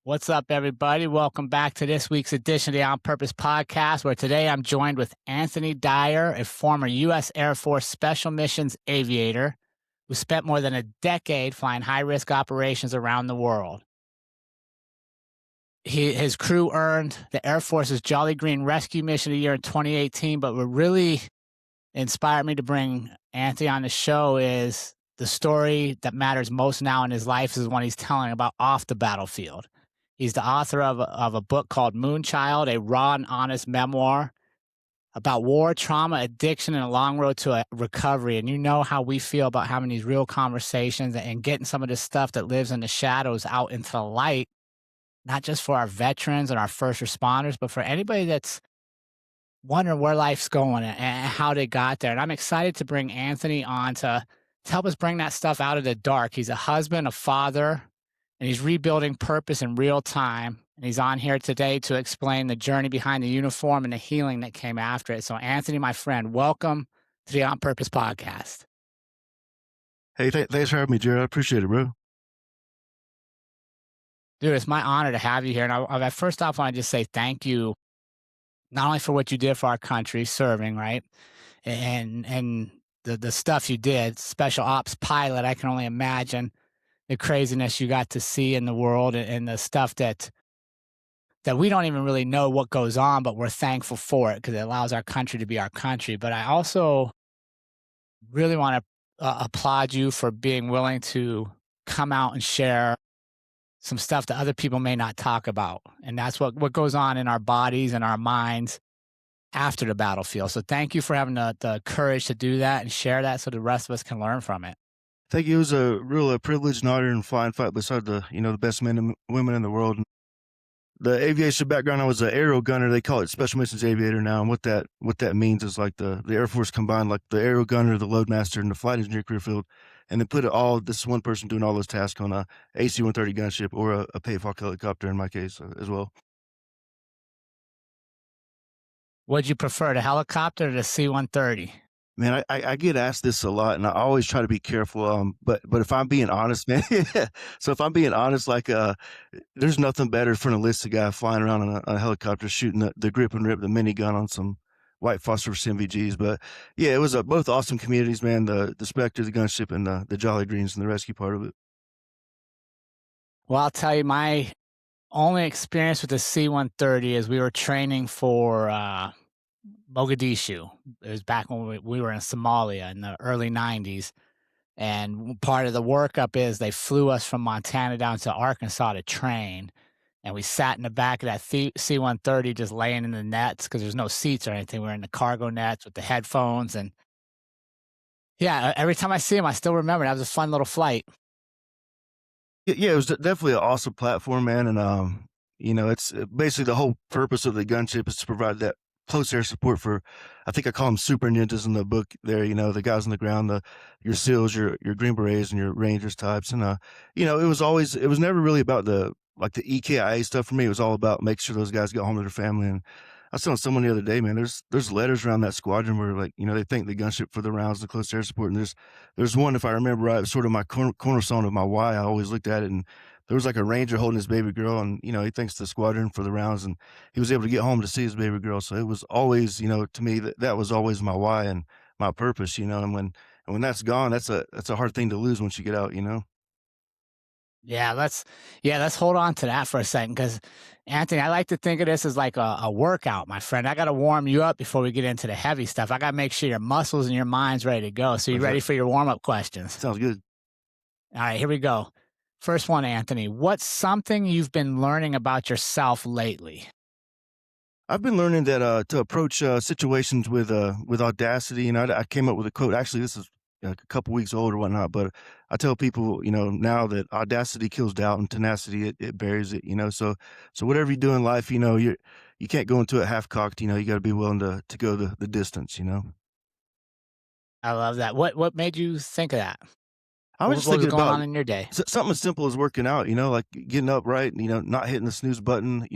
What's up, everybody? Welcome back to this week's edition of the On Purpose podcast, where today I'm joined with Anthony Dyer, a former U.S. Air Force Special Missions aviator who spent more than a decade flying high-risk operations around the world. His crew earned the Air Force's Jolly Green Rescue Mission of the Year in 2018, but what really inspired me to bring Anthony on the show is the story that matters most now in his life is one he's telling about off the battlefield. He's the author of a book called Moonchild, a raw and honest memoir about war, trauma, addiction, and a long road to a recovery. And you know how we feel about having these real conversations and getting some of this stuff that lives in the shadows out into the light, not just for our veterans and our first responders, but for anybody that's wondering where life's going and how they got there. And I'm excited to bring Anthony on to help us bring that stuff out of the dark. He's a husband, a father, and he's rebuilding purpose in real time. And he's on here today to explain the journey behind the uniform and the healing that came after it. So, Anthony, my friend, welcome to the On Purpose podcast. Hey, thanks for having me, Jared. I appreciate it, bro. Dude, it's my honor to have you here. And I first off want to just say thank you, not only for what you did for our country, serving, right? And the stuff you did, special ops pilot, I can only imagine the craziness you got to see in the world and the stuff that we don't even really know what goes on, but we're thankful for it because it allows our country to be our country. But I also really want to applaud you for being willing to come out and share some stuff that other people may not talk about. And that's what goes on in our bodies and our minds after the battlefield. So thank you for having the courage to do that and share that so the rest of us can learn from it. Thank you. It was a real privilege and honor and flying fight beside the best men and women in the world. The aviation background, I was an aero gunner. They call it Special Missions Aviator now. And what that means is like the Air Force combined, like the aero gunner, the loadmaster, and the flight engineer career field, and then put it all, this one person doing all those tasks on a AC-130 gunship or a Payhawk helicopter in my case as well. Would you prefer the helicopter or the C-130? Man, I get asked this a lot, and I always try to be careful. But if I'm being honest, man, so if I'm being honest, like, there's nothing better for an enlisted guy flying around on a helicopter shooting the grip and rip, the minigun on some white phosphorus MVGs. But yeah, it was both awesome communities, man. The Spectre, the gunship, and the Jolly Greens and the rescue part of it. Well, I'll tell you, my only experience with the C-130 is we were training for Mogadishu. It was back when we were in Somalia in the early 90s. And part of the workup is they flew us from Montana down to Arkansas to train. And we sat in the back of that C-130 just laying in the nets because there's no seats or anything. We were in the cargo nets with the headphones. And yeah, every time I see them, I still remember that was a fun little flight. Yeah, it was definitely an awesome platform, man. And it's basically the whole purpose of the gunship is to provide that close air support for, I think I call them super ninjas in the book there, the guys on the ground, your SEALs, your Green Berets and your Rangers types. And, it was never really about the EKIA stuff for me. It was all about making sure those guys got home to their family. And I was telling someone the other day, man, there's letters around that squadron where they thank the gunship for the rounds, the close air support. And there's one, if I remember right, it was sort of my cornerstone of my why. I always looked at it, and there was like a Ranger holding his baby girl, and he thanks the squadron for the rounds, and he was able to get home to see his baby girl. So it was always, to me, that was always my why and my purpose, and when that's gone, that's a hard thing to lose once you get out. Yeah, let's hold on to that for a second because, Anthony, I like to think of this as like a workout, my friend. I got to warm you up before we get into the heavy stuff. I got to make sure your muscles and your mind's ready to go. So you ready for your warm-up questions? Sounds good. All right, here we go. First one, Anthony. What's something you've been learning about yourself lately? I've been learning that to approach situations with audacity. I came up with a quote. Actually, this is like a couple weeks old or whatnot, but I tell people, now that audacity kills doubt and tenacity, it buries it, so whatever you do in life, you can't go into it half cocked, you got to be willing to go the distance, I love that. What made you think of that? I was just What was thinking going about on in your day? something as simple as working out, like getting up right, not hitting the snooze button,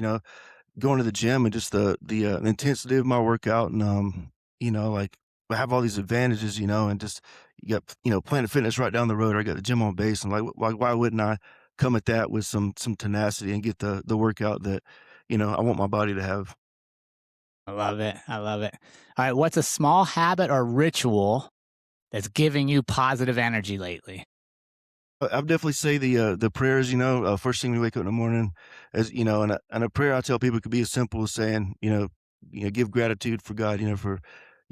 going to the gym and just the intensity of my workout. And, like I have all these advantages, and just, you got, Planet Fitness right down the road. I got the gym on base, and like, why wouldn't I come at that with some tenacity and get the workout that, I want my body to have. I love it. I love it. All right. What's a small habit or ritual that's giving you positive energy lately? I'd definitely say the prayers, first thing we wake up in the morning, as and a prayer I tell people could be as simple as saying, give gratitude for God, for,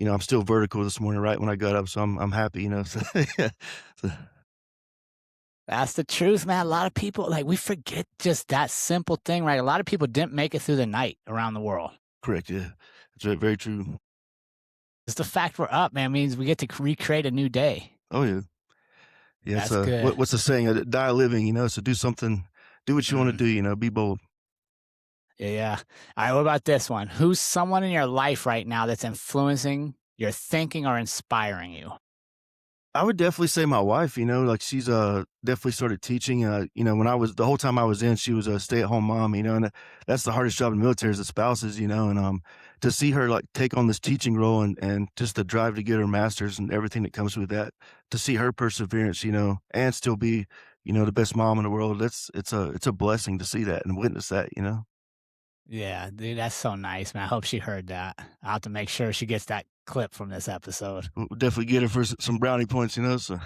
I'm still vertical this morning, right when I got up, so I'm happy, so, yeah, so, That's the truth, man. A lot of people, like, we forget just that simple thing, right? A lot of people didn't make it through the night around the world. correct, yeah, that's very, very true. Just the fact we're up, man, means we get to recreate a new day. Oh yeah, yeah. It's That's good. what's the saying? Die living, so do something, do what you want to Mm, do, be bold. yeah, yeah. All right, what about this one? Who's someone in your life right now that's influencing your thinking or inspiring you? I would definitely say my wife, like she's definitely started teaching. When I was the whole time I was in, she was a stay-at-home mom, and that's the hardest job in the military is the spouses, and to see her like take on this teaching role and just the drive to get her master's and everything that comes with that, to see her perseverance, and still be, the best mom in the world. It's a blessing to see that and witness that. Yeah, dude, that's so nice, man. I hope she heard that. I'll have to make sure she gets that clip from this episode. We'll definitely get her for some brownie points, so.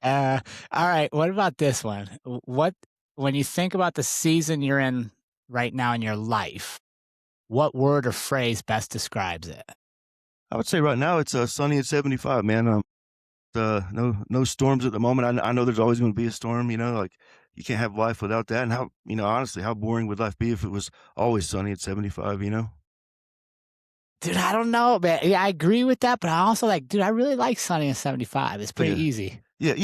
uh, all right. What about this one? What when you think about the season you're in right now in your life, what word or phrase best describes it? I would say right now it's sunny at 75, man. No storms at the moment. I know there's always gonna be a storm, like, you can't have life without that, and how honestly, how boring would life be if it was always sunny at 75, you know? Dude, I don't know, man. Yeah, I agree with that, but I also like, dude, I really like Sunny in 75. It's Oh, pretty yeah. easy. Yeah.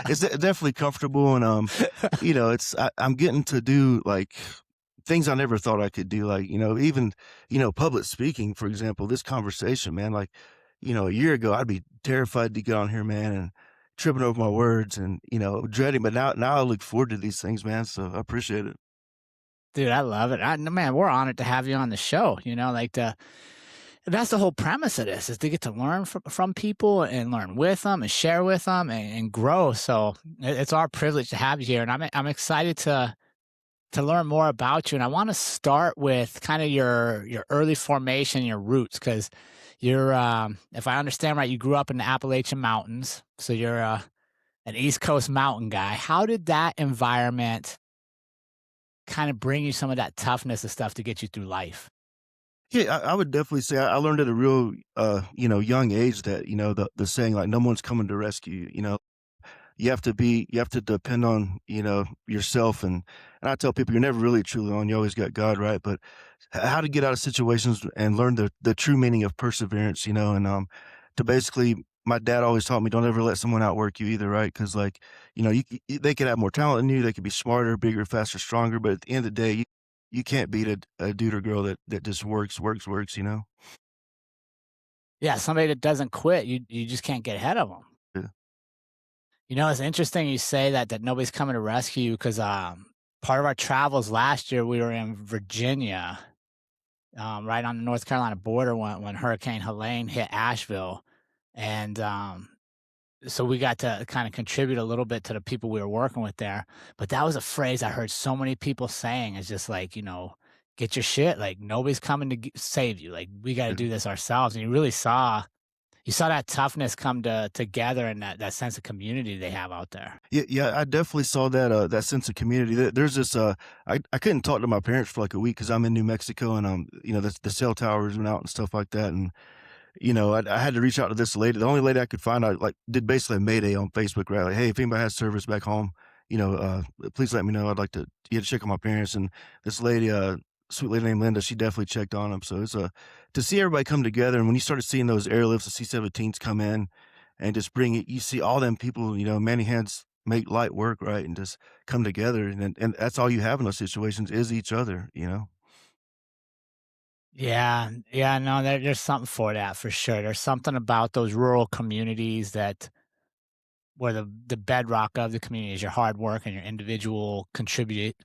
It's definitely comfortable and, I'm getting to do, like, things I never thought I could do, like, even, public speaking, for example, this conversation, man, like, a year ago, I'd be terrified to get on here, man, and tripping over my words and, dreading, but now I look forward to these things, man, so I appreciate it. Dude, I love it. Man, we're honored to have you on the show. Like that's the whole premise of this is to get to learn from people and learn with them and share with them and grow. So it's our privilege to have you here, and I'm excited to learn more about you. And I want to start with kind of your early formation, your roots, because you're, if I understand right, you grew up in the Appalachian Mountains, so you're an East Coast mountain guy. How did that environment kind of bring you some of that toughness and stuff to get you through life? Yeah, I would definitely say I learned at a real, young age that, the saying, like, "No one's coming to rescue you," you have to depend on, yourself, and I tell people you're never really truly alone, you always got God, right? But how to get out of situations and learn the true meaning of perseverance, and, to basically my dad always taught me, "Don't ever let someone outwork you either," right? Because like, they could have more talent than you, they could be smarter, bigger, faster, stronger, but at the end of the day, you can't beat a dude or girl that just works. Yeah, somebody that doesn't quit, you just can't get ahead of them. Yeah. It's interesting you say that nobody's coming to rescue you because part of our travels last year, we were in Virginia, right on the North Carolina border when Hurricane Helene hit Asheville, and so we got to kind of contribute a little bit to the people we were working with there. But that was a phrase I heard so many people saying. It's just like, get your shit. Like nobody's coming to save you. Like we got to Yeah. do this ourselves. And you saw that toughness come together and that sense of community they have out there. Yeah, I definitely saw that, that sense of community. There's this, I couldn't talk to my parents for like a week because 'cause I'm in New Mexico and, the cell towers went out and stuff like that, and, I had to reach out to this lady. The only lady I could find, I, like, did basically a mayday on Facebook, right? Like, "Hey, if anybody has service back home, please let me know. I'd like to check on my parents," and this lady, sweet lady named Linda, she definitely checked on them. So it's, to see everybody come together, and when you started seeing those airlifts, the C-17s come in and just bring it, you see all them people, many hands make light work, right? And just come together, and that's all you have in those situations is each other. Yeah, yeah, no, there's something for that for sure. There's something about those rural communities that where the bedrock of the community is your hard work and your individual contributing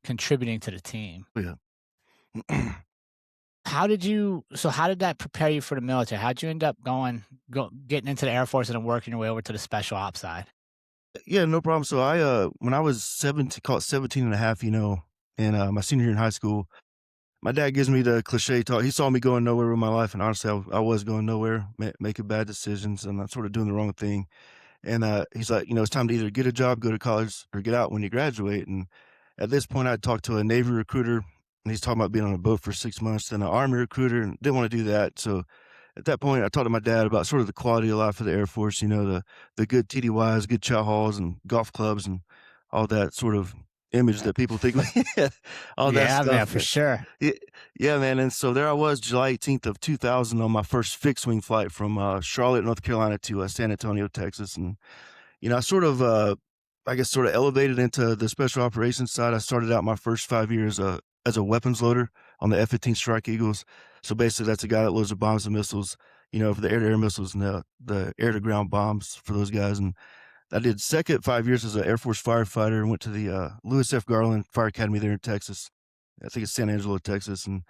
to the team. Yeah. How did that prepare you for the military? How'd you end up getting into the Air Force and then working your way over to the special ops side? Yeah, no problem. So when I was 17, call it 17 and a half, and my senior year in high school, my dad gives me the cliche talk. He saw me going nowhere with my life, and honestly, I was going nowhere, making bad decisions, and I'm sort of doing the wrong thing. And he's like, it's time to either get a job, go to college, or get out when you graduate. And at this point, I talked to a Navy recruiter, and he's talking about being on a boat for 6 months, then an Army recruiter, and didn't want to do that. So at that point, I talked to my dad about sort of the quality of life of the Air Force, the good TDYs, good chow halls, and golf clubs, and all that sort of image that people think, all that Yeah, man, stuff. for sure. Yeah, yeah, man. And so there I was, July 18th of 2000, on my first fixed wing flight from Charlotte, North Carolina, to San Antonio, Texas, and I sort of, I guess, sort of elevated into the special operations side. I started out my first 5 years as a weapons loader on the F-15 Strike Eagles. So basically, that's a guy that loads the bombs and missiles, for the air-to-air missiles and the air-to-ground bombs for those guys. And I did second 5 years as an Air Force firefighter and went to the Lewis F. Garland Fire Academy there in Texas. I think it's San Angelo, Texas, and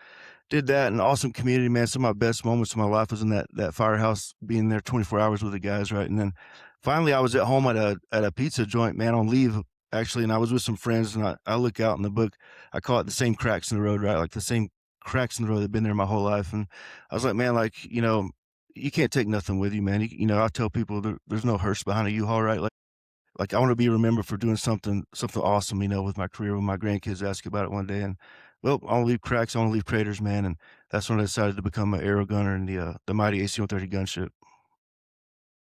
did that. An awesome community, man. Some of my best moments of my life was in that firehouse, being there 24 hours with the guys, right? And then finally, I was at home at a pizza joint, man, on leave actually, and I was with some friends, and I look out in the book, I call it the same cracks in the road, right? Like the same cracks in the road that've been there my whole life, and I was like, man, like you can't take nothing with you, man. I tell people there's no hearse behind a U-Haul, right? Like I want to be remembered for doing something awesome, with my career. When my grandkids ask about it one day, and well, I want to leave cracks, I want to leave craters, man. And that's when I decided to become an aero gunner in the mighty AC-130 gunship.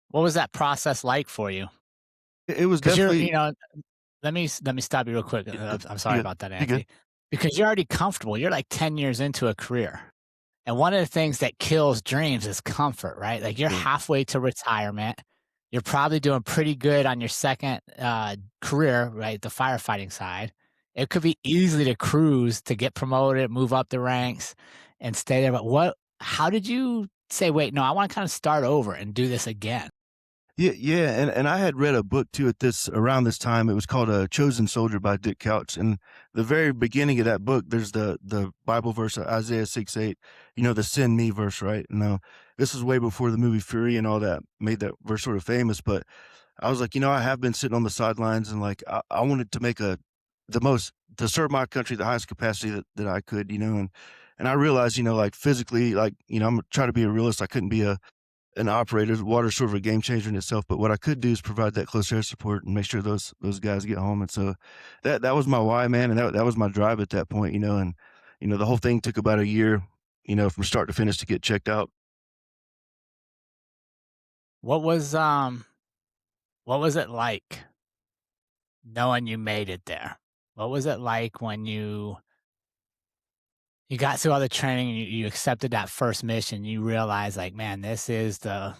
What was that process like for you? It was Because you're, definitely let me stop you real quick. y- I'm sorry you about that, you good. Anthony. Because you're already comfortable. You're like 10 years into a career. And one of the things that kills dreams is comfort, right? Like you're Yeah. halfway to retirement. You're probably doing pretty good on your second career, right? The firefighting side. It could be easy to cruise to get promoted, move up the ranks, and stay there. But how did you say, wait, no, I want to kind of start over and do this again? Yeah, yeah, and I had read a book too at this around this time. It was called "Chosen Soldier" by Dick Couch, and the very beginning of that book, there's the Bible verse, Isaiah 6:8. The "Send Me" verse, right? Now, this is way before the movie Fury and all that made that verse sort of famous. But I was like, I have been sitting on the sidelines, and like I wanted to make the most to serve my country the highest capacity that I could, and I realized, like physically, like I'm trying to be a realist. I couldn't be an operator. Water's sort of a game changer in itself, but what I could do is provide that close air support and make sure those guys get home. And so that was my why, man, and that was my drive at that point, and the whole thing took about a year, from start to finish to get checked out. What was um what was it like knowing you made it there? What was it like when you got through all the training and you accepted that first mission, you realize like, man, this is the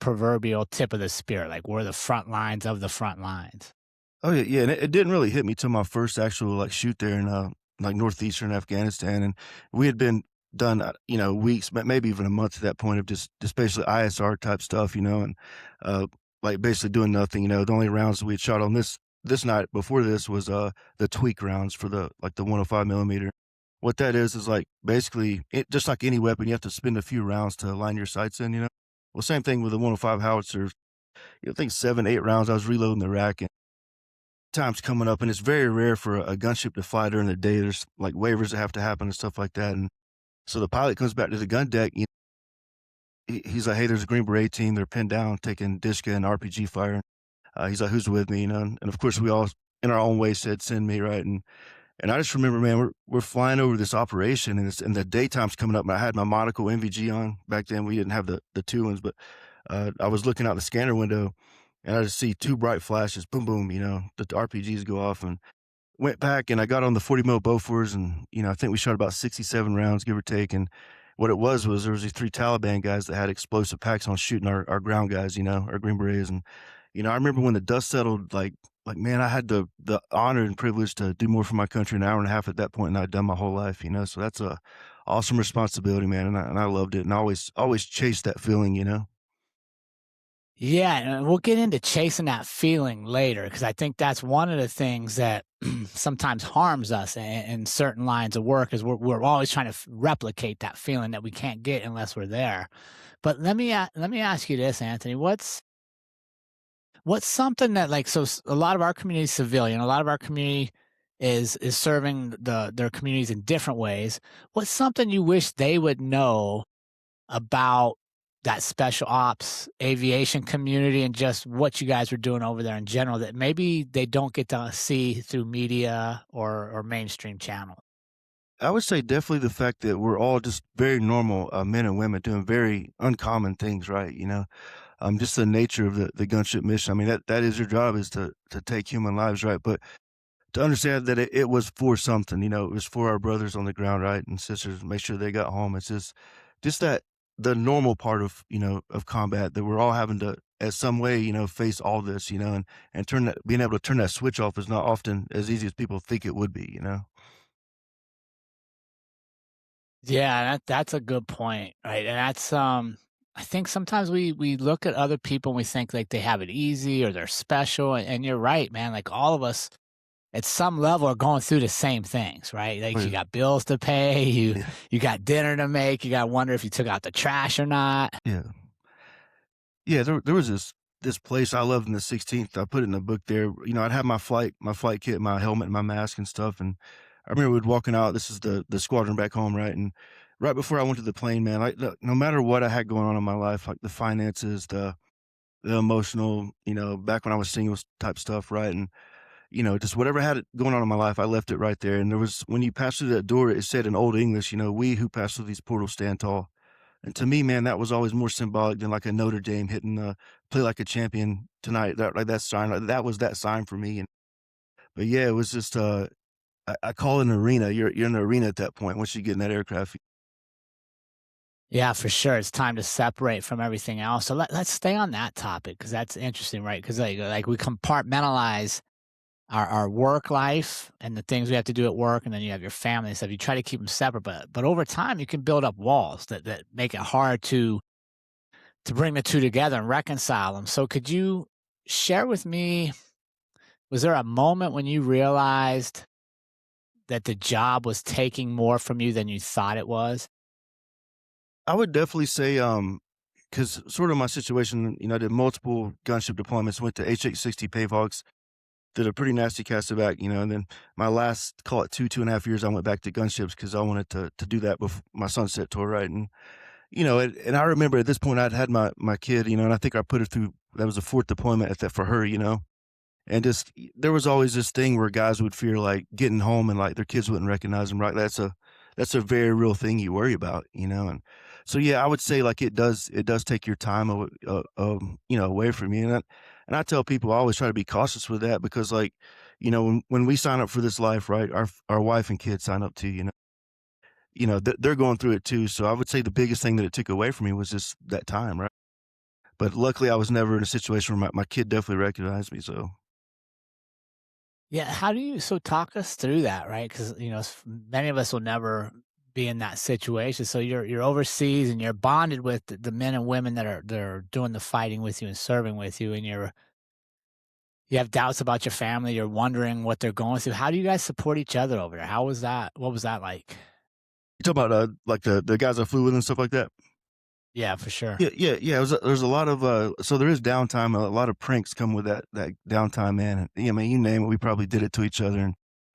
proverbial tip of the spear. Like we're the front lines of the front lines. Oh yeah, yeah, and it didn't really hit me till my first actual like shoot there in like northeastern Afghanistan, and we had been done weeks, maybe even a month at that point of just basically ISR type stuff, and uh, like basically doing nothing. The only rounds that we had shot on this night before this was the tweak rounds for the 105 millimeter. What that is like basically just like any weapon, you have to spend a few rounds to line your sights in. Well, same thing with the 105 howitzer. I think 7, 8 rounds. I was reloading the rack, and time's coming up, and it's very rare for a gunship to fly during the day. There's like waivers that have to happen and stuff like that. And so the pilot comes back to the gun deck. He's like, "Hey, there's a Green Beret team. They're pinned down, taking Dishka and RPG fire." He's like, "Who's with me?" And of course we all, in our own way, said, "Send me," right? And I just remember, man, we're flying over this operation, and the daytime's coming up. And I had my Monaco MVG on back then. We didn't have the two ones, but I was looking out the scanner window, and I just see two bright flashes, boom, boom. The RPGs go off, and went back and I got on the 40 mil Bofors, and I think we shot about 67 rounds, give or take. And what it was there was these three Taliban guys that had explosive packs on shooting our ground guys, our Green Berets. And I remember when the dust settled, like man, I had the honor and privilege to do more for my country in an hour and a half at that point than I'd done my whole life. So that's a awesome responsibility, man, and I loved it, and I always chased that feeling. Yeah, and we'll get into chasing that feeling later because I think that's one of the things that sometimes harms us in certain lines of work is we're always trying to replicate that feeling that we can't get unless we're there. But let me ask you this, Anthony. What's something that like a lot of our community is civilian, a lot of our community is serving their communities in different ways. What's something you wish they would know about that special ops aviation community and just what you guys were doing over there in general that maybe they don't get to see through media or mainstream channels? I would say definitely the fact that we're all just very normal men and women doing very uncommon things, right? Just the nature of the gunship mission. I mean, that is your job is to take human lives, right? But to understand that it was for something, it was for our brothers on the ground, right, and sisters, make sure they got home. It's just that the normal part of combat that we're all having to, as some way, face all this, and being able to turn that switch off is not often as easy as people think it would be. Yeah, that's a good point, right? And that's I think sometimes we look at other people and we think like they have it easy or they're special, and you're right, man. Like all of us at some level are going through the same things, right? Oh, Like you yeah. got bills to pay, you Yeah. you got dinner to make, you got to wonder if you took out the trash or not. Yeah. Yeah, there was this place I loved in the 16th. I put it in the book there. I'd have my flight kit, my helmet, and my mask and stuff. And I remember we'd walking out. This is the squadron back home, right? And right before I went to the plane, man, like look, no matter what I had going on in my life, like the finances, the emotional, back when I was single type stuff, right? And just whatever had it going on in my life, I left it right there. And there was when you passed through that door, it said in Old English, we who pass through these portals stand tall. And to me, man, that was always more symbolic than like a Notre Dame hitting play like a champion tonight. That sign, like, that was that sign for me. And but yeah, it was just I call it an arena. You're in an arena at that point once you get in that aircraft. Yeah, for sure. It's time to separate from everything else. So let's stay on that topic because that's interesting, right? Because like we compartmentalize our work life and the things we have to do at work, and then you have your family and stuff. You try to keep them separate, but over time you can build up walls that make it hard to bring the two together and reconcile them. So could you share with me, was there a moment when you realized that the job was taking more from you than you thought it was? I would definitely say, because sort of my situation, I did multiple gunship deployments, went to HH-60 Pavehawks, did a pretty nasty cast back, and then my last, call it 2.5 years, I went back to gunships because I wanted to do that before my sunset tour, right? And I remember at this point I'd had my kid, and I think I put her through, that was the fourth deployment at that for her. And just there was always this thing where guys would fear like getting home and like their kids wouldn't recognize them, right? That's a very real thing you worry about. And so yeah, I would say like it does take your time away from you. And I tell people I always try to be cautious with that because like, when we sign up for this life, right, our wife and kids sign up too, they're going through it too. So I would say the biggest thing that it took away from me was just that time, right? But luckily I was never in a situation where my kid definitely recognized me. So Yeah, how do you so talk us through that, right? Because many of us will never be in that situation. So you're overseas and you're bonded with the men and women that are doing the fighting with you and serving with you, and you have doubts about your family. You're wondering what they're going through. How do you guys support each other over there? How was that? What was that like? you talk about like the guys I flew with and stuff like that. Yeah, for sure. Yeah, yeah, yeah. There's a lot of so there is downtime. A lot of pranks come with that downtime, man. And, yeah, man, you name it, we probably did it to each other. And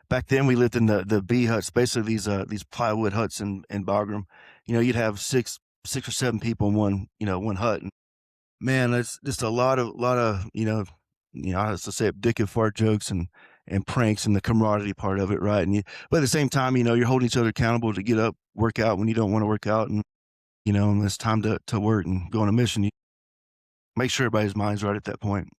back then, we lived in the bee huts, basically these plywood huts in Bagram. You'd have six or seven people in one hut. And man, that's just a lot of I have to say it, dick and fart jokes and pranks and the camaraderie part of it, right? But at the same time, you're holding each other accountable to get up, work out when you don't want to work out, and it's time to work and go on a mission. You make sure everybody's mind's right at that point.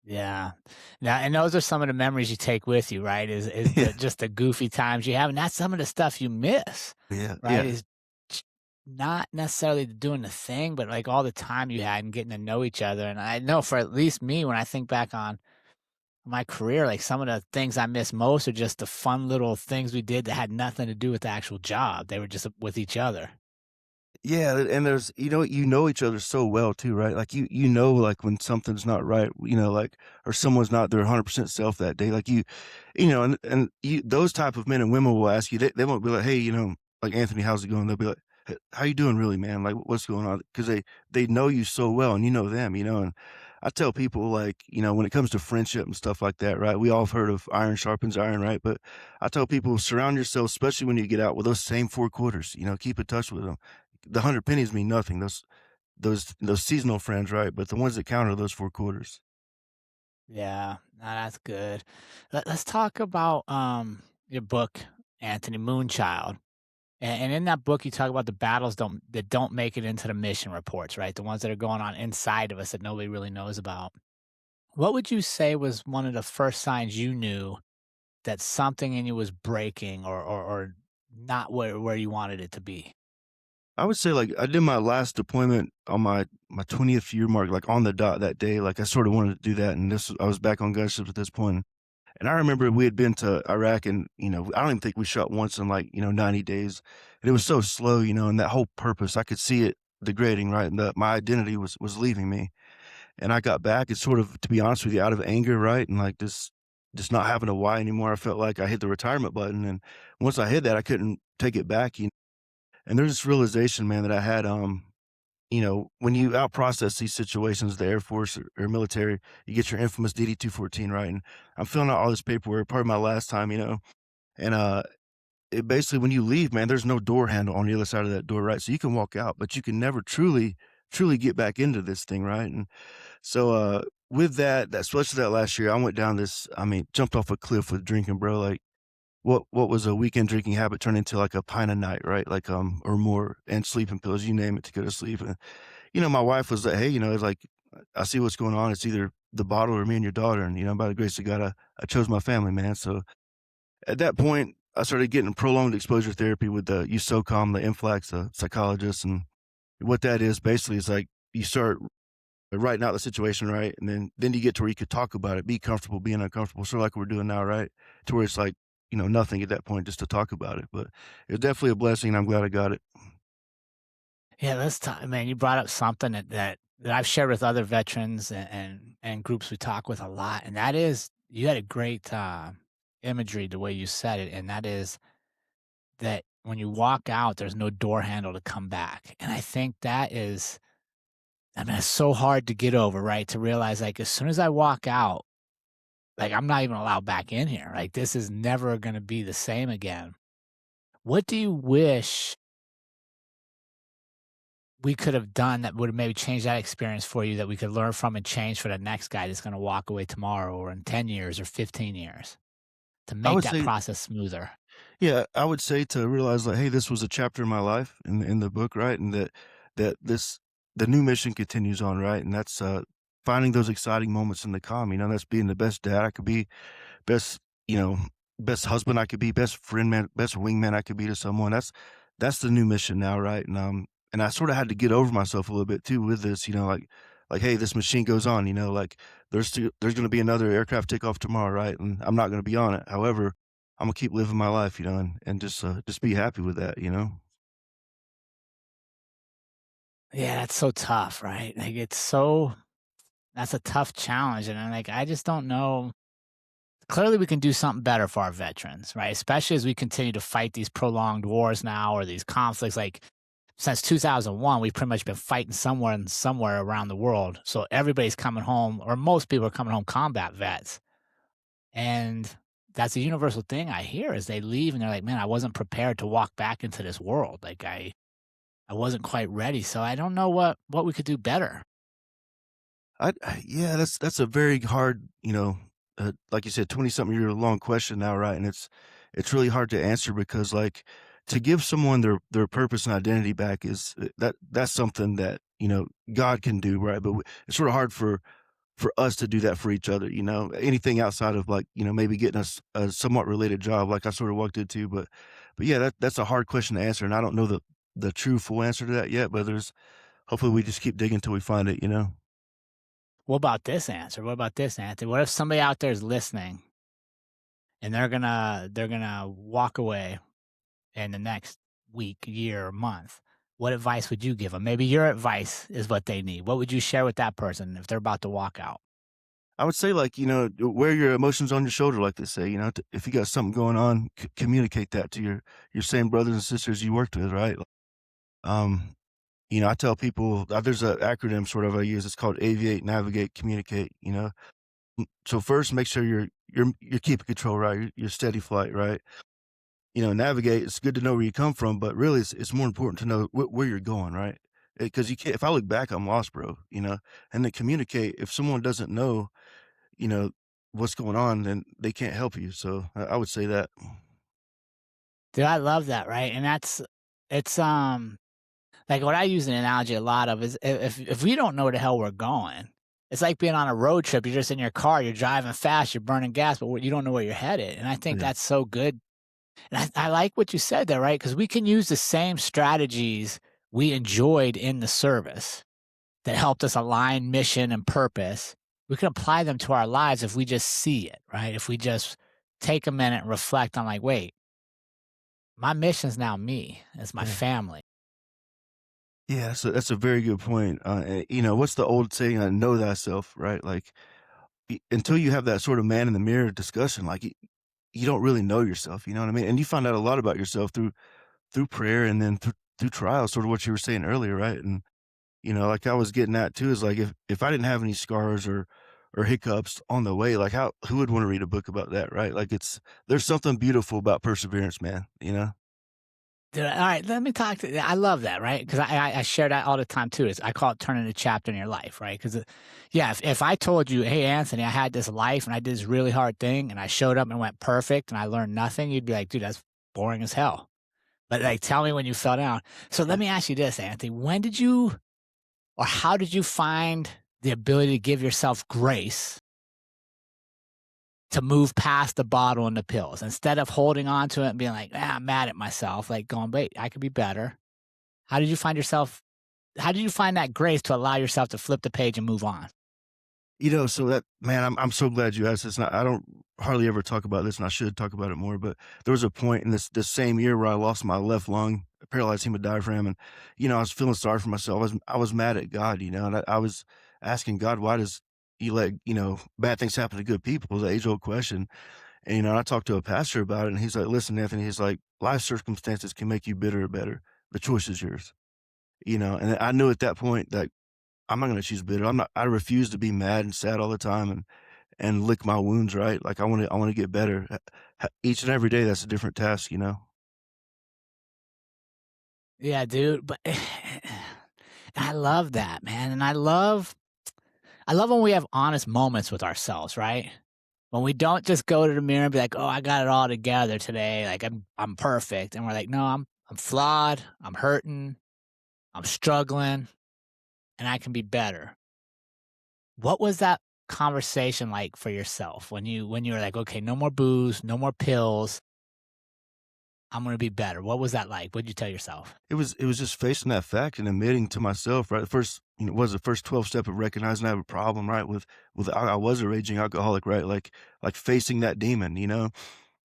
Yeah. Now, and those are some of the memories you take with you, right? Is Yeah, just the goofy times you have, and that's some of the stuff you miss, yeah, right? yeah. Is not necessarily doing the thing, but like all the time you had and getting to know each other. And I know for at least me, when I think back on my career, like some of the things I miss most are just the fun little things we did that had nothing to do with the actual job. They were just with each other. Yeah, and there's you know each other so well too, right? Like you know like when something's not right, like or someone's not their 100% self that day. Like and you those type of men and women will ask you, they won't be like, "Hey, like Anthony, how's it going?" They'll be like, "Hey, how you doing really, man? Like what's going on?" Because they know you so well and you know them, and I tell people, like, when it comes to friendship and stuff like that, right? We all have heard of iron sharpens iron, right? But I tell people, surround yourself, especially when you get out, with those same four quarters. Keep in touch with them. The 100 pennies mean nothing. Those seasonal friends, right? But the ones that count are those four quarters. Yeah, no, that's good. Let's talk about your book, Anthony Moonchild. And in that book, you talk about the battles that don't make it into the mission reports, right? The ones that are going on inside of us that nobody really knows about. What would you say was one of the first signs you knew that something in you was breaking or not where you wanted it to be? I would say, like, I did my last deployment on my 20th year mark, like, on the dot that day. Like, I sort of wanted to do that, and I was back on gunships at this point. And I remember we had been to Iraq, and, I don't even think we shot once in, like, 90 days. And it was so slow, and that whole purpose, I could see it degrading, right? And my identity was leaving me. And I got back and sort of, to be honest with you, out of anger, right? And like just not having a why anymore. I felt like I hit the retirement button. And once I hit that, I couldn't take it back. And there's this realization, man, that I had, when you out process these situations, the Air Force or military, you get your infamous DD 214, right? And I'm filling out all this paperwork, part of my last time, and it basically, when you leave, man, there's no door handle on the other side of that door, right? So you can walk out, but you can never truly get back into this thing, right? And so, with that, especially that last year, I went down this, I mean, jumped off a cliff with drinking, bro. Like, what was a weekend drinking habit turned into like a pint a night, right? Like, or more, and sleeping pills, you name it, to go to sleep. And my wife was like, "Hey, it's like, I see what's going on. It's either the bottle or me and your daughter." And by the grace of God, I chose my family, man. So at that point, I started getting prolonged exposure therapy with the USOCOM, the inflax, psychologist, and what that is basically is like you start writing out the situation, right? And then you get to where you could talk about it, be comfortable being uncomfortable, sort of like we're doing now, right? To where it's like, nothing at that point just to talk about it. But it was definitely a blessing, and I'm glad I got it. Yeah, let's talk, man. You brought up something that I've shared with other veterans and groups we talk with a lot, and that is you had a great imagery the way you said it, and that is that when you walk out, there's no door handle to come back, and I think that is, I mean, it's so hard to get over, right? To realize, like, as soon as I walk out, like, I'm not even allowed back in here. Like, this is never going to be the same again. What do you wish we could have done that would have maybe changed that experience for you that we could learn from and change for the next guy that's going to walk away tomorrow or in 10 years or 15 years to I make would that say, process smoother? yeah, I would say to realize, like, hey, this was a chapter in my life in the book, right? And that the new mission continues on, right? And that's finding those exciting moments in the calm. That's being the best dad I could be, best, you know, best husband I could be, best friend man, best wingman I could be to someone. That's the new mission now, right? And I sort of had to get over myself a little bit too with this, like, hey, this machine goes on, like there's going to be another aircraft takeoff tomorrow, right? And I'm not going to be on it. However, I'm gonna keep living my life, and just be happy with that. Yeah, that's so tough, right? Like, it's so, that's a tough challenge. And I'm like, I just don't know. Clearly, we can do something better for our veterans, right? Especially as we continue to fight these prolonged wars now or these conflicts. Like, since 2001, we've pretty much been fighting somewhere and somewhere around the world. So everybody's coming home, or most people are coming home combat vets. And that's a universal thing I hear is they leave and they're like, "Man, I wasn't prepared to walk back into this world. Like I wasn't quite ready." So I don't know what we could do better. Yeah, that's a very hard, like you said, 20 something year long question now, right? And it's really hard to answer because, like, to give someone their purpose and identity back is that's something that God can do, right? But it's sort of hard for us to do that for each other. Anything outside of, like, maybe getting us a somewhat related job, like I sort of walked into. But yeah, that's a hard question to answer, and I don't know the true full answer to that yet. But there's hopefully we just keep digging until we find it. What about this answer? What about this, Anthony? What if somebody out there is listening and they're gonna walk away in the next week, year, or month? What advice would you give them? Maybe your advice is what they need. What would you share with that person if they're about to walk out? I would say, like, wear your emotions on your shoulder, like they say. If you got something going on, communicate that to your same brothers and sisters you worked with, right? Um, I tell people there's an acronym sort of I use. It's called aviate, navigate, communicate. So first, make sure you're keeping control, right? You're steady flight, right? Navigate. It's good to know where you come from, but really, it's more important to know where you're going, right? Because you can't. If I look back, I'm lost, bro. And then communicate. If someone doesn't know, you know what's going on, then they can't help you. So I would say that. Dude, I love that, right? And it's, like, what I use an analogy a lot of is if we don't know where the hell we're going, it's like being on a road trip, you're just in your car, you're driving fast, you're burning gas, but you don't know where you're headed, and I think Yeah. that's so good. And I like what you said there, right? Because we can use the same strategies we enjoyed in the service that helped us align mission and purpose. We can apply them to our lives if we just see it, right? If we just take a minute and reflect on, like, wait, my mission's now me, it's my Yeah. family. Yeah, that's a very good point. What's the old saying? Know thyself, right? Like until you have that sort of man in the mirror discussion, like you don't really know yourself. You know what I mean? And you find out a lot about yourself through prayer and then through trials. Sort of what you were saying earlier, right? And like I was getting at too is like if I didn't have any scars or hiccups on the way, like who would want to read a book about that, right? Like there's something beautiful about perseverance, man. All right, let me talk to I love that, right? Because I share that all the time too. Is I call it turning a chapter in your life, right? Because yeah, if I told you, hey Anthony, I had this life and I did this really hard thing and I showed up and went perfect and I learned nothing, you'd be like, dude, that's boring as hell. But like, tell me when you fell down. So let me ask you this, Anthony: when did you, or how did you find the ability to give yourself grace to move past the bottle and the pills instead of holding on to it and being like, I'm mad at myself, like going, wait, I could be better. How did you find yourself How did you find that grace to allow yourself to flip the page and move on? So that man, I'm so glad you asked this. And I don't hardly ever talk about this, and I should talk about it more. But there was a point in this same year where I lost my left lung, a paralyzed hemodiaphragm, and I was feeling sorry for myself. I was mad at God, and I was asking God, why does He let bad things happen to good people? The age old question. And I talked to a pastor about it, and he's like, "Listen, Anthony," he's like, "life circumstances can make you bitter or better. The choice is yours." And I knew at that point that I'm not gonna choose bitter. I refuse to be mad and sad all the time and lick my wounds, right? Like, I wanna get better. Each and every day, that's a different task. Yeah, dude, but I love that, man, and I love when we have honest moments with ourselves, right? When we don't just go to the mirror and be like, "Oh, I got it all together today, like, I'm perfect," and we're like, "No, I'm flawed, I'm hurting, I'm struggling, and I can be better." What was that conversation like for yourself when you were like, "Okay, no more booze, no more pills, I'm gonna be better." What was that like? What'd you tell yourself? It was just facing that fact and admitting to myself, right? The first, was the first 12 step of recognizing I have a problem, right? With I was a raging alcoholic, right? Like facing that demon.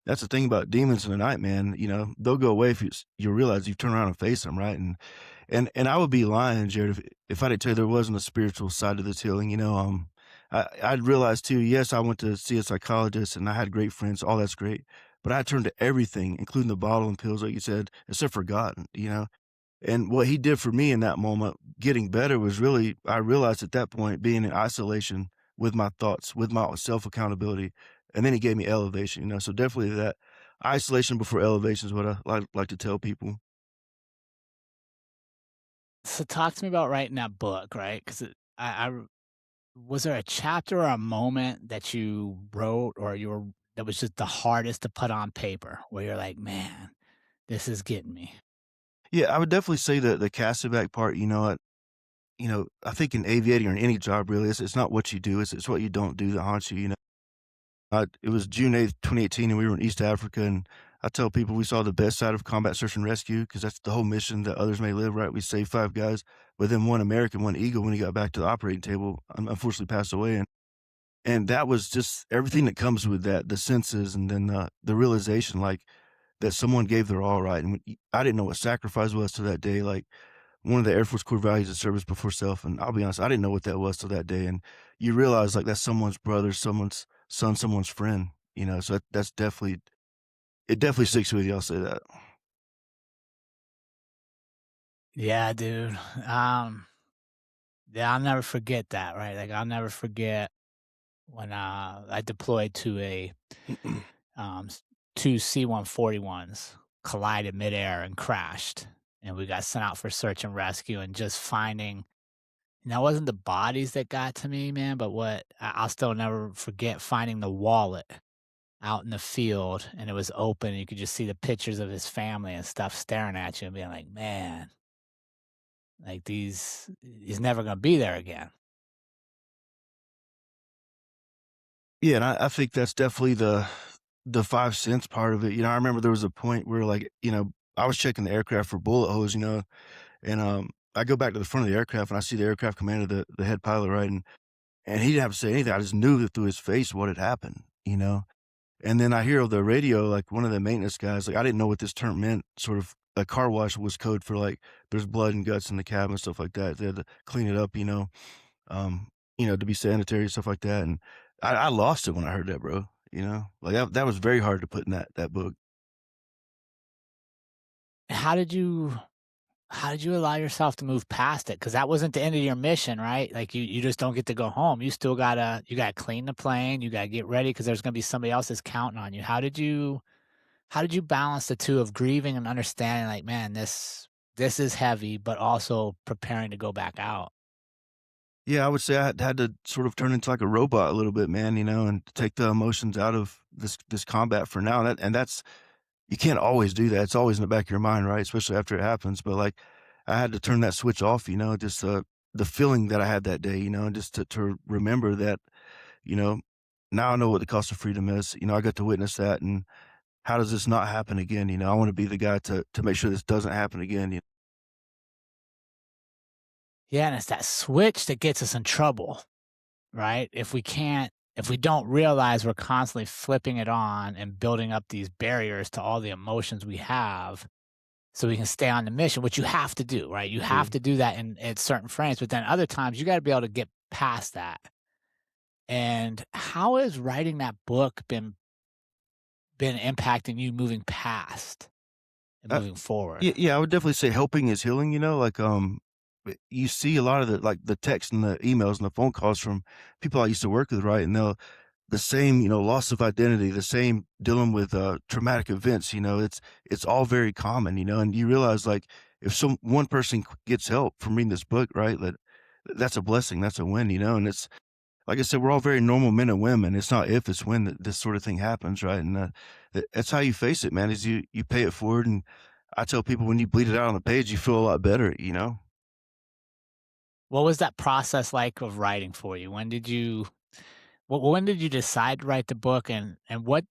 That's the thing about demons in the night, man. They'll go away if you realize you turn around and face them, right? And I would be lying, Jared, if I didn't tell you there wasn't a spiritual side to this healing. I'd realized too. Yes, I went to see a psychologist, and I had great friends. All that's great, but I turned to everything, including the bottle and pills, like you said, except for God. And what He did for me in that moment, getting better, was really I realized at that point being in isolation with my thoughts, with my self accountability, and then He gave me elevation. So definitely that isolation before elevation is what I like to tell people. So talk to me about writing that book, right? Because was there a chapter or a moment that you wrote or you were that was just the hardest to put on paper where you're like, "Man, this is getting me." Yeah, I would definitely say that the Cassavac part, I think in aviating or in any job really, it's not what you do, it's what you don't do that haunts you. It was June 8th, 2018, and we were in East Africa, and I tell people we saw the best side of combat search and rescue because that's the whole mission that others may live, right? We saved 5 guys, but then 1 American, 1 Eagle, when he got back to the operating table, unfortunately passed away, and that was just everything that comes with that, the senses and then the realization, like, that someone gave their all, right? And I didn't know what sacrifice was to that day, like, one of the Air Force core values is service before self, and I'll be honest, I didn't know what that was till that day, and you realize, like, that's someone's brother, someone's son, someone's friend. So that's definitely it definitely sticks with you, I'll say that. Yeah, dude. Um, yeah, I'll never forget that, right? Like, I'll never forget when, I deployed to um, s 2 C-141s collided midair and crashed, and we got sent out for search and rescue, and just finding, it wasn't the bodies that got to me, man, but what I'll still never forget finding the wallet out in the field, and it was open, and you could just see the pictures of his family and stuff staring at you and being like, "Man, like, he's never gonna be there again." Yeah, and I think that's definitely the 5 cents part of it. I remember there was a point where, like, I was checking the aircraft for bullet holes, and, I go back to the front of the aircraft and I see the aircraft commander, the head pilot, right, and he didn't have to say anything. I just knew that through his face what had happened. And then I hear over the radio, like, one of the maintenance guys, like, I didn't know what this term meant, sort of a car wash was code for, like, there's blood and guts in the cab and stuff like that. They had to clean it up, um, to be sanitary and stuff like that, and I lost it when I heard that, bro, Like, that was very hard to put in that book. How did you how did you allow yourself to move past it? Because that wasn't the end of your mission, right? Like, you just don't get to go home. You gotta clean the plane, you gotta get ready because there's gonna be somebody else that's counting on you. How did you balance the 2 of grieving and understanding, like, "Man, this is heavy," but also preparing to go back out? Yeah, I would say I had to sort of turn into like a robot a little bit, man, and take the emotions out of this combat for now, and that's you can't always do that. It's always in the back of your mind, right? Especially after it happens. But like, I had to turn that switch off. Just the feeling that I had that day. And just to remember that. You know, now I know what the cost of freedom is. I got to witness that, and how does this not happen again? I want to be the guy to make sure this doesn't happen again. Yeah, and it's that switch that gets us in trouble, right? If we don't realize we're constantly flipping it on and building up these barriers to all the emotions we have so we can stay on the mission, which you have to do, right? You have Mhm. to do that in certain frames, but then other times you got to be able to get past that. And how has writing that book been impacting you moving past and Uh, moving forward? yeah, I would definitely say helping is healing. Like you see a lot of the text and the emails and the phone calls from people I used to work with, right? And they'll the same, loss of identity, the same dealing with traumatic events. It's all very common, and you realize like if some one person gets help from reading this book, right? That's a blessing, that's a win, and it's like I said, we're all very normal men and women. It's not if, it's when that this sort of thing happens, right? And that's how you face it, man. Is you pay it forward, and I tell people when you bleed it out on the page, you feel a lot better. What was that process like of writing for you? When did you decide to write the book, and what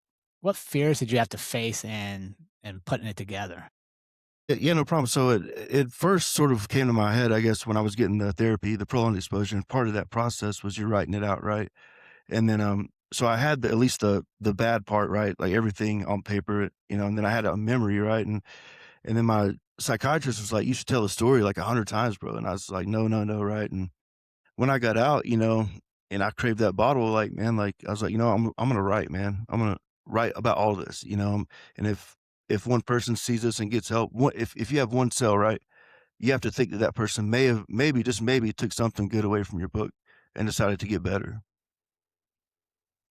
fears did you have to face in putting it together? Yeah, no problem. So it first sort of came to my head, I guess, when I was getting the therapy, the prolonged exposure, and part of that process was you're writing it out, right? And then, so I had at least the bad part, right? Like everything on paper, and then I had a memory, right? And then my psychiatrist was like, "You should tell the story like 100 times, bro." And I was like, "No, no, no," right? And when I got out, and I craved that bottle, like, man, like, I was like, I'm gonna write, man. I'm gonna write about all this. And if one person sees this and gets help, if you have one cell, right, you have to think that that person may have maybe, just maybe, took something good away from your book and decided to get better.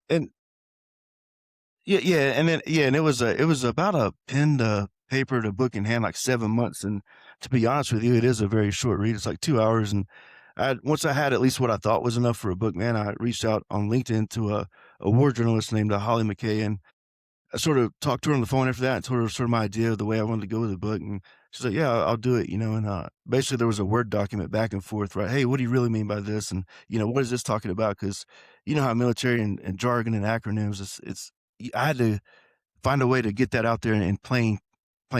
And yeah, and then and it was about a pen to paper to book in hand, like 7 months, and to be honest with you, it is a very short read, it's like 2 hours, and once I had at least what I thought was enough for a book, man, I reached out on LinkedIn to a war journalist named, Holly McKay, and I sort of talked to her on the phone after that and told her sort of my idea of the way I wanted to go with the book, and she's like, "Yeah, I'll do it," and, basically there was a Word document back and forth, right? "Hey, what do you really mean by this?" And, "What is this talking about?" Because you know how military and jargon and acronyms, it's I had to find a way to get that out there in plain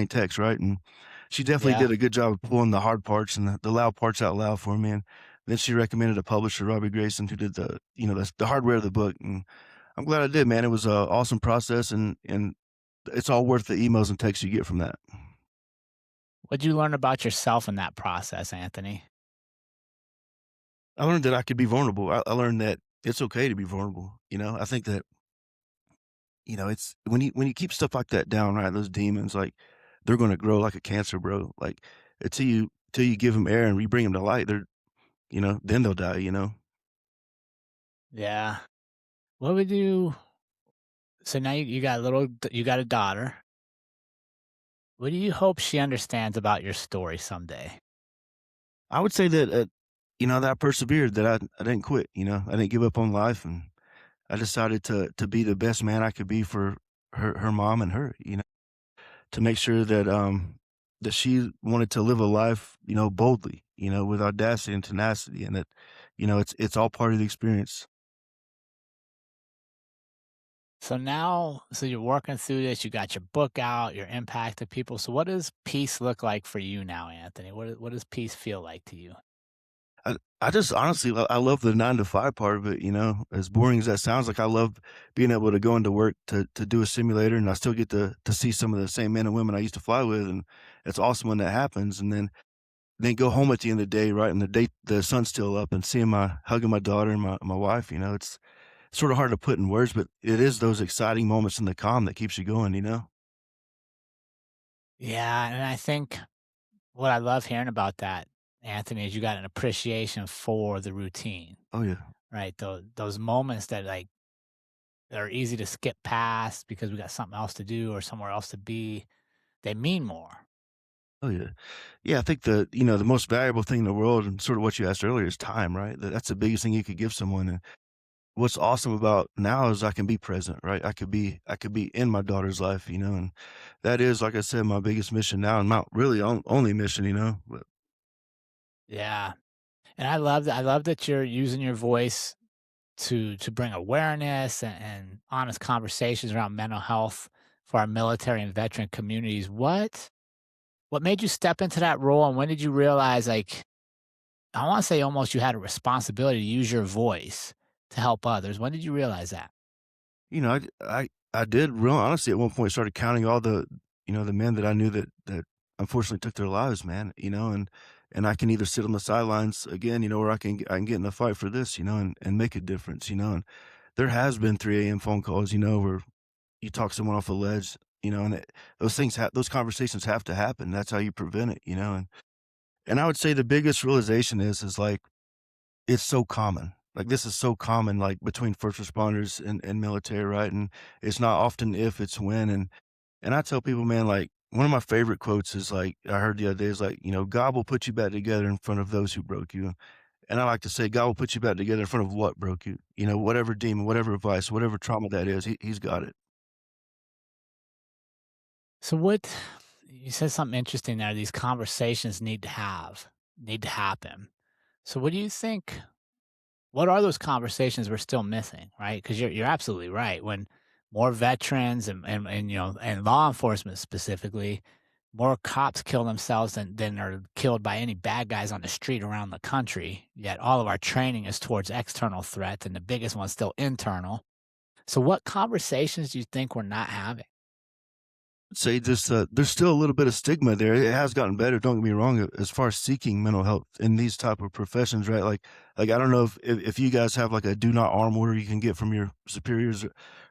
text, right? And she definitely Yeah. did a good job of pulling the hard parts and the loud parts out loud for me, and then she recommended a publisher, Robbie Grayson, who did the hardware of the book, and I'm glad I did, man. It was a awesome process, and it's all worth the emails and texts you get from that. What'd you learn about yourself in that process, Anthony? I learned that I could be vulnerable. I learned that it's okay to be vulnerable. I think that it's when you keep stuff like that down, right? Those demons, like they're going to grow like a cancer, bro. Like until you till you give them air and you bring them to light, they're then they'll die. Yeah. What would you so now you got a you got a daughter. What do you hope she understands about your story someday? I would say that that I persevered, that I didn't quit. I didn't give up on life, and I decided to be the best man I could be for her mom and her. To make sure that she wanted to live a life, boldly, with audacity and tenacity, and that, it's all part of the experience. So now, so you're working through this, you got your book out, you're impacting people. So what does peace look like for you now, Anthony? What does peace feel like to you? I just honestly, I love the 9 to 5 part of it. As boring as that sounds, like I love being able to go into work to do a simulator, and I still get to see some of the same men and women I used to fly with, and it's awesome when that happens. And then go home at the end of the day, right, and the sun's still up, and seeing my hugging my daughter and my wife. It's sort of hard to put in words, but it is those exciting moments in the calm that keeps you going. Yeah, and I think what I love hearing about that, Anthony, is you got an appreciation for the routine, Oh yeah. right? Those moments that are easy to skip past because we got something else to do or somewhere else to be, they mean more. Oh yeah. Yeah, I think the most valuable thing in the world, and sort of what you asked earlier, is time, right? That's the biggest thing you could give someone. And what's awesome about now is I can be present, right? I could be in my daughter's life, and that is, like I said, my biggest mission now, and not really only mission. But Yeah. And I love that you're using your voice to bring awareness and honest conversations around mental health for our military and veteran communities. What made you step into that role, and when did you realize, like, I want to say almost you had a responsibility to use your voice to help others? When did you realize that? I did real honestly at one point started counting all the men that I knew that unfortunately took their lives, man. And I can either sit on the sidelines again, or I can get in a fight for this, and make a difference. And there has been 3 a.m. phone calls, where you talk someone off a ledge, and those conversations have to happen. That's how you prevent it. And I would say the biggest realization is like it's so common. Like, this is so common, like, between first responders and military, right? And it's not often if, it's when. And I tell people, man, like, one of my favorite quotes is, like, I heard the other day is like, "God will put you back together in front of those who broke you." And I like to say, God will put you back together in front of what broke you. Whatever demon, whatever vice, whatever trauma that is, he's got it. So what you said something interesting there. These conversations need to happen. So what do you think? What are those conversations we're still missing, right? Because you're absolutely right. When more veterans and and law enforcement specifically, more cops kill themselves than are killed by any bad guys on the street around the country. Yet all of our training is towards external threats, and the biggest one's still internal. So, what conversations do you think we're not having? Say just there's still a little bit of stigma there. It has gotten better, don't get me wrong, as far as seeking mental health in these type of professions, right? Like I don't know if you guys have like a do not arm order you can get from your superiors,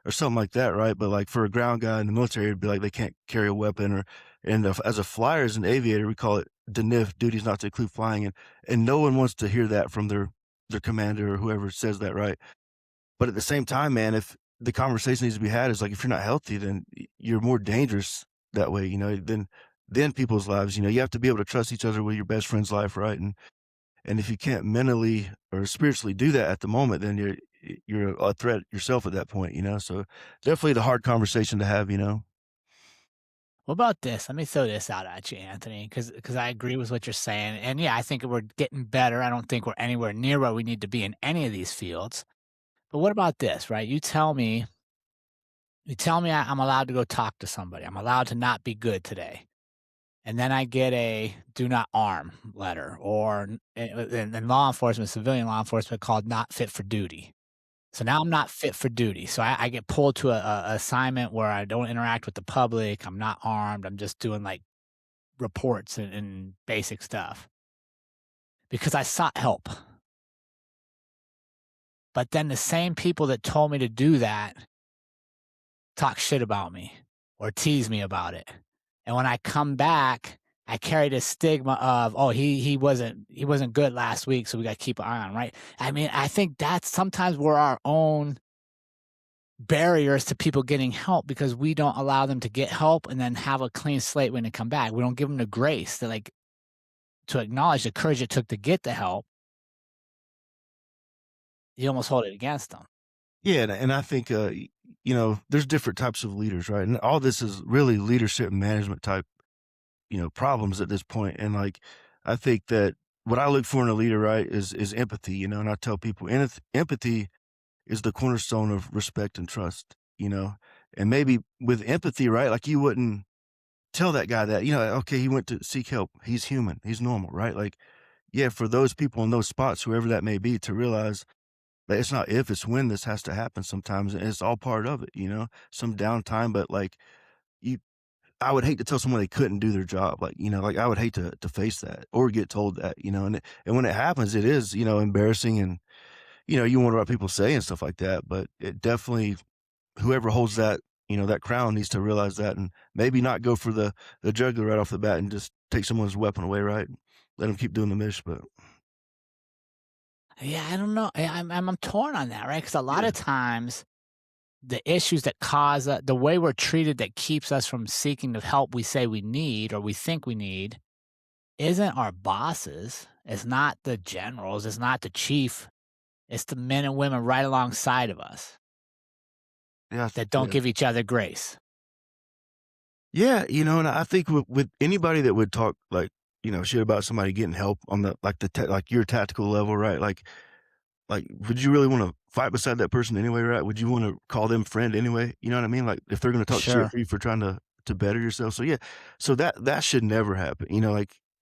or something like that, right? But like for a ground guy in the military, it'd be like they can't carry a weapon, or and as a flyer, as an aviator, we call it DNIF, duties not to include flying, and no one wants to hear that from their commander or whoever says that, right? But at the same time, man, if the conversation needs to be had is like, if you're not healthy, then you're more dangerous that way, than people's lives. You have to be able to trust each other with your best friend's life, right? And if you can't mentally or spiritually do that at the moment, then you're a threat yourself at that point. So definitely the hard conversation to have. What about this? Let me throw this out at you, Anthony, because I agree with what you're saying. And yeah, I think we're getting better. I don't think we're anywhere near where we need to be in any of these fields. But what about this, right? You tell me I'm allowed to go talk to somebody. I'm allowed to not be good today. And then I get a do not arm letter, or in law enforcement, civilian law enforcement, called not fit for duty. So now I'm not fit for duty. So I get pulled to a assignment where I don't interact with the public. I'm not armed. I'm just doing like reports and basic stuff because I sought help. But then the same people that told me to do that talk shit about me or tease me about it. And when I come back I carry this stigma of, oh, he wasn't good last week, so we got to keep an eye on, right? I mean, I think that's sometimes we're our own barriers to people getting help because we don't allow them to get help and then have a clean slate when they come back. We don't give them the grace to like to acknowledge the courage it took to get the help. You almost hold it against them. Yeah, and I think, there's different types of leaders, right? And all this is really leadership and management type, problems at this point. And like, I think that what I look for in a leader, right, is empathy, and I tell people empathy is the cornerstone of respect and trust, and maybe with empathy, right, like you wouldn't tell that guy that, okay, he went to seek help. He's human. He's normal, right? Like, yeah, for those people in those spots, whoever that may be, to realize that it's not if, it's when this has to happen sometimes. And it's all part of it, some downtime, but like you, I would hate to tell someone they couldn't do their job. Like, like I would hate to face that or get told that, and when it happens, it is, embarrassing and, you wonder what people say and stuff like that. But it definitely, whoever holds that, that crown needs to realize that and maybe not go for the jugular right off the bat and just take someone's weapon away, right? Let them keep doing the mish, but Yeah, I don't know. I'm torn on that, right? Because a lot yeah, of times the issues that cause the way we're treated that keeps us from seeking the help we say we need or we think we need isn't our bosses. It's not the generals. It's not the chief. It's the men and women right alongside of us yeah, that don't yeah. give each other grace. Yeah, and I think with anybody that would talk like, shit about somebody getting help on like your tactical level, right? Like, would you really want to fight beside that person anyway, right? Would you want to call them friend anyway? You know what I mean? Like if they're going to talk shit Sure. for you for trying to better yourself. So yeah, so that should never happen.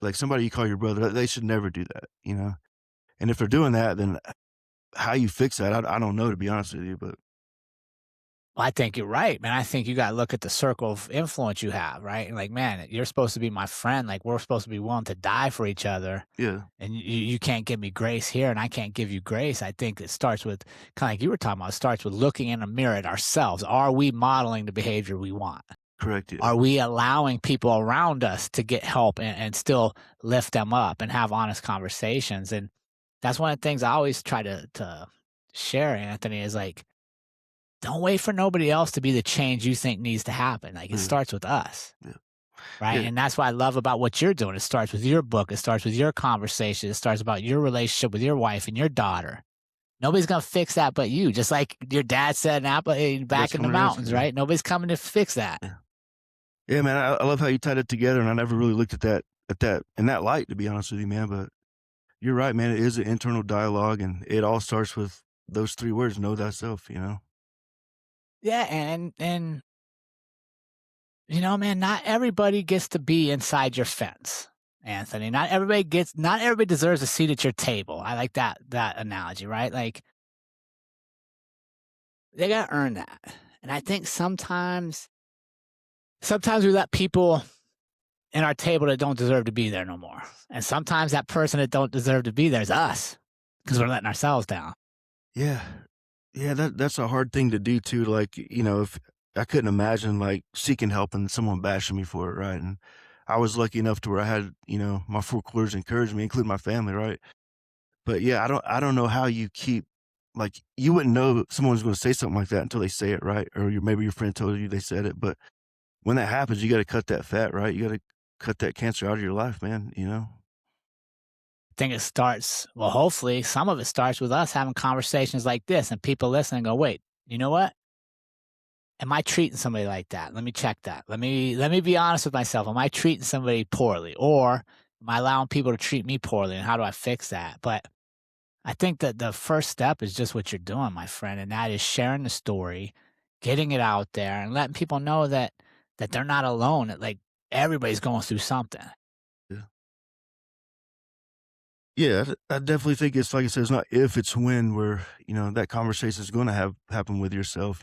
Like somebody you call your brother, they should never do that. And if they're doing that, then how you fix that, I don't know, to be honest with you, but Well, I think you're right, man. I think you got to look at the circle of influence you have, right? And like, man, you're supposed to be my friend. Like, we're supposed to be willing to die for each other. yeah, And you can't give me grace here, and I can't give you grace. I think it starts with kind of like you were talking about. It starts with looking in a mirror at ourselves. Are we modeling the behavior we want? correct, yeah, Are we allowing people around us to get help and still lift them up and have honest conversations? And that's one of the things I always try to share, Anthony, is like, don't wait for nobody else to be the change you think needs to happen. Like, it yeah, starts with us. yeah, Right. yeah, And that's what I love about what you're doing. It starts with your book. It starts with your conversation. It starts about your relationship with your wife and your daughter. Nobody's gonna fix that but you. Just like your dad said in that's back in the coming to rescue, mountains, yeah, right? Nobody's coming to fix that. yeah. Yeah, man, I love how you tied it together, and I never really looked at that in that light, to be honest with you, man. But you're right, man. It is an internal dialogue, and it all starts with those 3 words: "Know thyself." Yeah, and man, not everybody gets to be inside your fence, Anthony. Not everybody deserves a seat at your table. I like that analogy, right? Like they gotta earn that. And I think sometimes we let people in our table that don't deserve to be there no more. And sometimes that person that don't deserve to be there is us because we're letting ourselves down. Yeah. Yeah, that's a hard thing to do too, like, if I couldn't imagine, like, seeking help and someone bashing me for it, right? And I was lucky enough to where I had, my 4 quarters encourage me, including my family, right? But, yeah, I don't know how you keep like, you wouldn't know someone's gonna say something like that until they say it, right? Or maybe your friend told you they said it, but when that happens, you gotta cut that fat, right? You gotta cut that cancer out of your life, man. I think it starts, well, hopefully some of it starts with us having conversations like this and people listening go, wait, you know what? Am I treating somebody like that? Let me check that. Let me be honest with myself. Am I treating somebody poorly? Or am I allowing people to treat me poorly? And how do I fix that? But I think that the first step is just what you're doing, my friend, and that is sharing the story, getting it out there, and letting people know that they're not alone. That like everybody's going through something. Yeah. Yeah, I definitely think it's like I said, it's not if, it's when where, that conversation is gonna happen with yourself.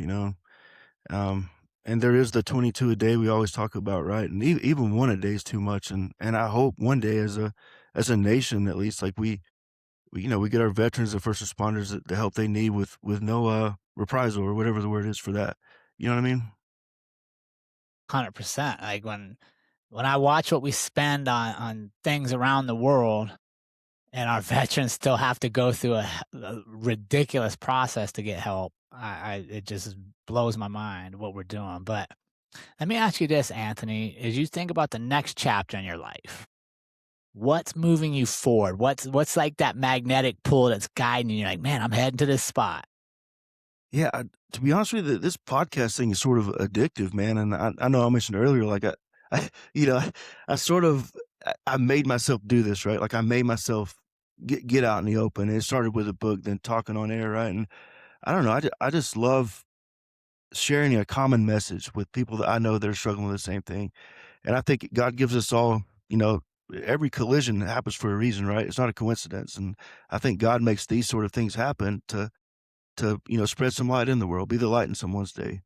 Um, and there is the 22 a day we always talk about, right? And even 1 a day is too much, and I hope one day as a nation, at least, like, we get our veterans and first responders the help they need with no, reprisal or whatever the word is for that. You know what I mean? 100%. Like when When I watch what we spend on things around the world, and our veterans still have to go through a ridiculous process to get help, it just blows my mind what we're doing. But let me ask you this, Anthony: as you think about the next chapter in your life, what's moving you forward? What's like that magnetic pull that's guiding you? Like, man, I'm heading to this spot. Yeah, to be honest with you, this podcast thing is sort of addictive, man. And I know I mentioned earlier, like I you know, I sort of I made myself do this, right? Like I made myself get out in the open. And it started with a book, then talking on air, right? And I don't know, I just love sharing a common message with people that I know that are struggling with the same thing. And I think God gives us all, every collision happens for a reason, right? It's not a coincidence. And I think God makes these sort of things happen to spread some light in the world, be the light in someone's day.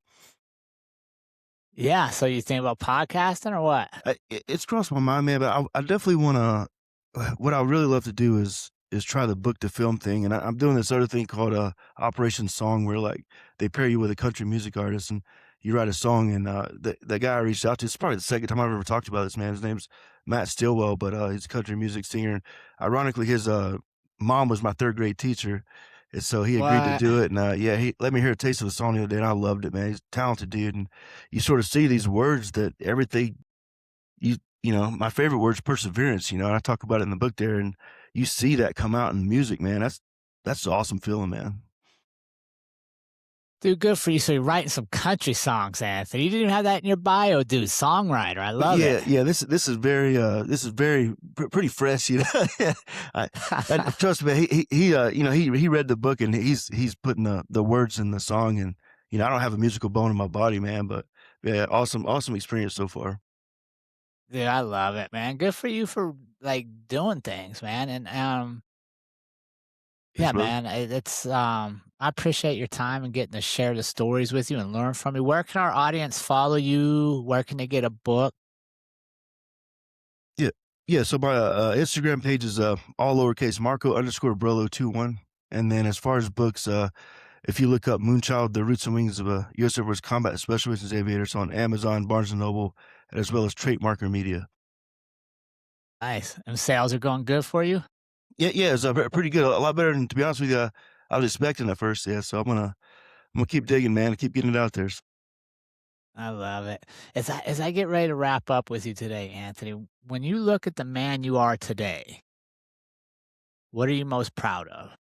Yeah. So you think about podcasting or what? It's crossed my mind, man, but I definitely want to. What I really love to do is try the book to film thing, and I'm doing this other thing called Operation Song, where like they pair you with a country music artist, and you write a song. And the guy I reached out to, it's probably the second time I've ever talked about this man. His name's Matt Stillwell, but he's a country music singer. And ironically, his mom was my third grade teacher. And so he agreed to What? do it, and yeah, he let me hear a taste of the song the other day, and I loved it, man. He's a talented dude, and you sort of see these words that everything my favorite word's perseverance, and I talk about it in the book there, and you see that come out in music, man. That's an awesome feeling, man. Dude, good for you. So you're writing some country songs, Anthony. You didn't even have that in your bio, dude. Songwriter. I But love it. yeah, this is very pretty fresh, I, and trust me, he read the book and he's putting the words in the song, and I don't have a musical bone in my body, man, but yeah, awesome experience so far. Dude, I love it, man. Good for you for like doing things, man. And Thanks, yeah, brother. man, I appreciate your time and getting to share the stories with you and learn from you. Where can our audience follow you? Where can they get a book? Yeah. Yeah, so my, Instagram page is, all lowercase Marco_Brolo 21, and then as far as books, if you look up Moonchild: The Roots and Wings of a U.S. Air Force Combat Special Missions Aviator, it's on Amazon, Barnes& and Noble, as well as Trademarker Media. Nice. And sales are going good for you? Yeah, it's, pretty good, a lot better than, to be honest with you, I was expecting at first, yeah, so I'm gonna keep digging, man, keep getting it out there. I love it. As I get ready to wrap up with you today, Anthony, when you look at the man you are today, what are you most proud of?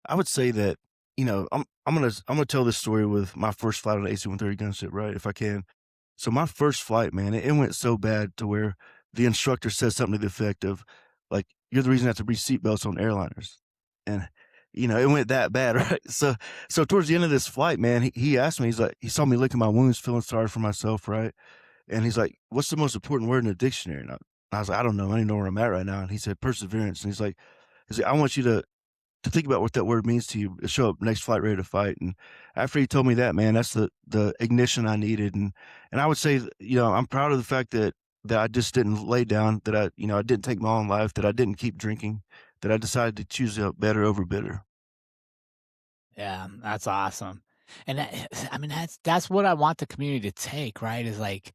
I would say that, I'm gonna tell this story with my first flight on the AC-130 gunship, right, if I can. So my first flight, man, it went so bad to where the instructor said something to the effect of, like, "You're the reason I have to breach seatbelts on airliners." And, it went that bad, right? So towards the end of this flight, man, he asked me, he's like, he saw me licking my wounds, feeling sorry for myself, right? And he's like, "What's the most important word in the dictionary?" And I was like, "I don't know. I don't even know where I'm at right now." And he said, "Perseverance." And he's like, "I want you to think about what that word means to you, show up next flight ready to fight." And after he told me that, man, that's the ignition I needed. And I would say, I'm proud of the fact that I just didn't lay down, that I didn't take my own life, that I didn't keep drinking, that I decided to choose better over bitter. Yeah, that's awesome. And I mean, that's what I want the community to take, right? Is like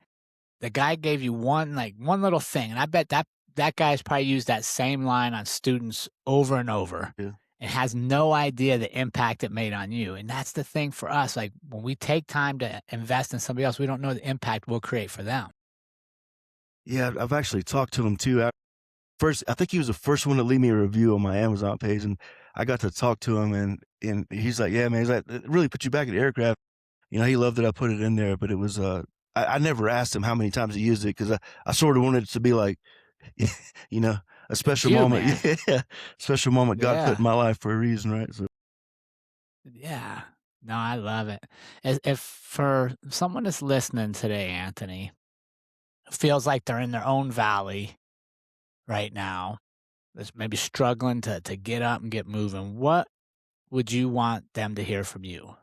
the guy gave you one little thing, and I bet that guy's probably used that same line on students over and over Yeah. and has no idea the impact it made on you. And that's the thing for us. Like when we take time to invest in somebody else, we don't know the impact we'll create for them. Yeah, I've actually talked to him too. First, I think he was the first one to leave me a review on my Amazon page, and I got to talk to him, and he's like, "Yeah, man," he's like, "It really put you back in the aircraft." He loved that I put it in there, but it was, I never asked him how many times he used it, 'cause I sorta wanted it to be like, you know, a It's special you, moment. man. Yeah, special moment God put Yeah. in my life for a reason, right? So Yeah. No, I love it. As if for someone that's listening today, Anthony, feels like they're in their own valley right now, that's maybe struggling to get up and get moving, what would you want them to hear from you?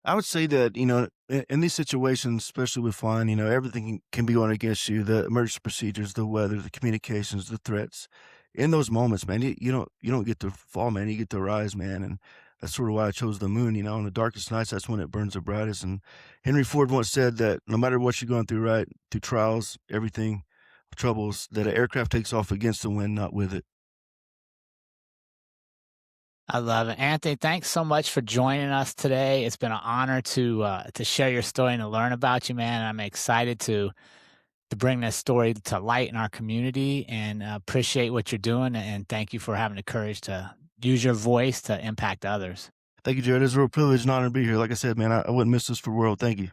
I would say that, in these situations, especially with flying, everything can be going against you, the emergency procedures, the weather, the communications, the threats. In those moments, man, you don't get to fall, man, you get to rise, man. And that's sort of why I chose the moon. On the darkest nights, that's when it burns the brightest. And Henry Ford once said that no matter what you're going through, right, through trials, everything, troubles, that an aircraft takes off against the wind, not with it. I love it. Anthony, thanks so much for joining us today. It's been an honor to share your story and to learn about you, man. I'm excited to bring this story to light in our community and appreciate what you're doing. And thank you for having the courage to use your voice to impact others. Thank you, Jared. It's a real privilege and honor to be here. Like I said, man, I wouldn't miss this for the world. Thank you.